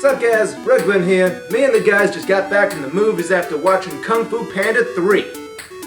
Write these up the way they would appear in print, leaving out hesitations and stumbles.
Sup guys, Rugman here. Me and the guys just got back from the movies after watching Kung Fu Panda 3.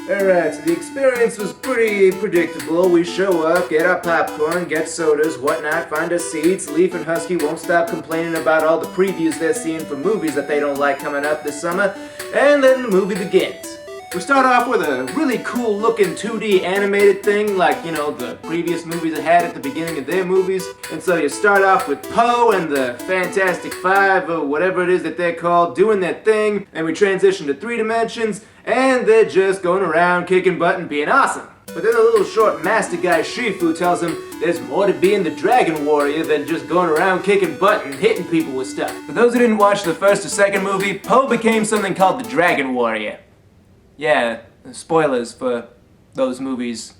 Alright, so the experience was pretty predictable. We show up, get our popcorn, get sodas, whatnot, find our seats. Leaf and Husky won't stop complaining about all the previews they're seeing for movies that they don't like coming up this summer, and then the movie begins. We start off with a really cool looking 2D animated thing like, you know, the previous movies that had at the beginning of their movies. And so you start off with Poe and the Fantastic Five, or whatever it is that they're called, doing their thing, and we transition to 3 dimensions, and they're just going around kicking butt and being awesome. But then the little short master guy Shifu tells him there's more to being the Dragon Warrior than just going around kicking butt and hitting people with stuff. For those who didn't watch the first or second movie, Poe became something called the Dragon Warrior. Yeah, spoilers for those movies.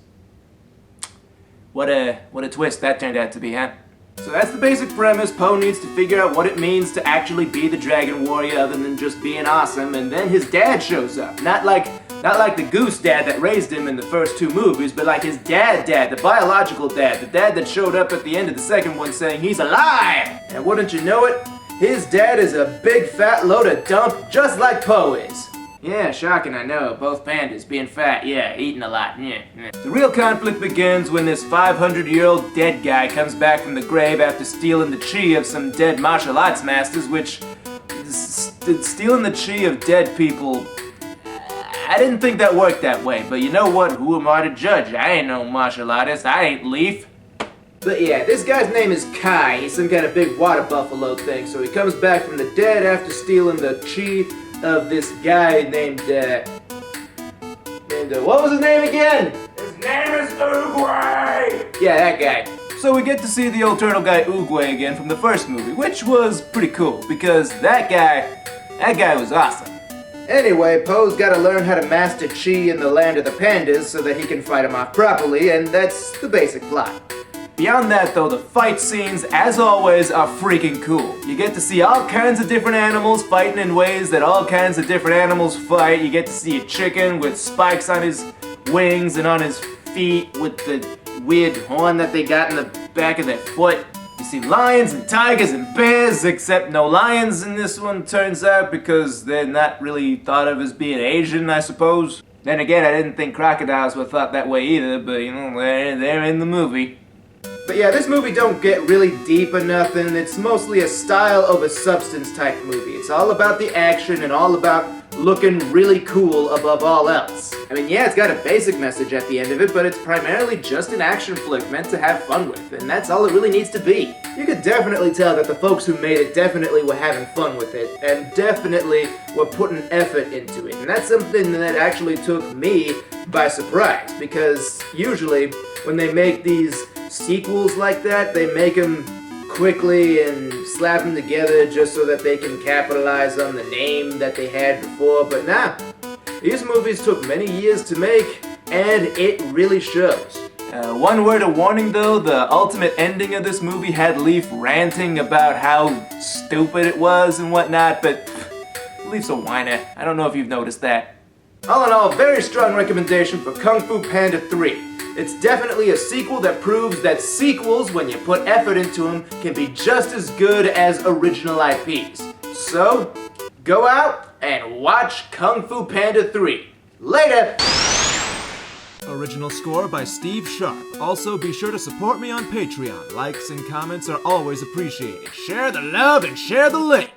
What a twist that turned out to be, huh? So that's the basic premise. Poe needs to figure out what it means to actually be the Dragon Warrior other than just being awesome, and then his dad shows up. Not like the goose dad that raised him in the first 2 movies, but like his dad, the biological dad, the dad that showed up at the end of the second one saying he's alive! And wouldn't you know it, his dad is a big fat load of dump just like Poe is. Yeah, shocking, I know. Both pandas being fat, yeah, eating a lot, yeah. The real conflict begins when this 500-year-old dead guy comes back from the grave after stealing the chi of some dead martial arts masters, which... stealing the chi of dead people... I didn't think that worked that way, but you know what? Who am I to judge? I ain't no martial artist, I ain't Leaf. But yeah, this guy's name is Kai. He's some kind of big water buffalo thing, so he comes back from the dead after stealing the chi of this guy named, what was his name again? His name is Oogway! Yeah, that guy. So we get to see the old turtle guy Oogway again from the first movie, which was pretty cool, because that guy was awesome. Anyway, Poe's gotta learn how to master chi in the land of the pandas so that he can fight him off properly, and that's the basic plot. Beyond that though, the fight scenes, as always, are freaking cool. You get to see all kinds of different animals fighting in ways that all kinds of different animals fight. You get to see a chicken with spikes on his wings and on his feet with the weird horn that they got in the back of their foot. You see lions and tigers and bears, except no lions in this one, turns out, because they're not really thought of as being Asian, I suppose. Then again, I didn't think crocodiles were thought that way either, but you know, they're in the movie. But yeah, this movie don't get really deep or nothing. It's mostly a style over substance type movie. It's all about the action and all about looking really cool above all else. I mean, yeah, it's got a basic message at the end of it, but it's primarily just an action flick meant to have fun with, and that's all it really needs to be. You could definitely tell that the folks who made it definitely were having fun with it, and definitely were putting effort into it. And that's something that actually took me by surprise, because usually when they make these sequels like that, they make them quickly and slap them together just so that they can capitalize on the name that they had before, but nah. These movies took many years to make, and it really shows. One word of warning though, the ultimate ending of this movie had Leaf ranting about how stupid it was and whatnot, but Leaf's a whiner. I don't know if you've noticed that. All in all, very strong recommendation for Kung Fu Panda 3. It's definitely a sequel that proves that sequels, when you put effort into them, can be just as good as original IPs. So, go out and watch Kung Fu Panda 3. Later! Original score by Steve Sharp. Also, be sure to support me on Patreon. Likes and comments are always appreciated. Share the love and share the link!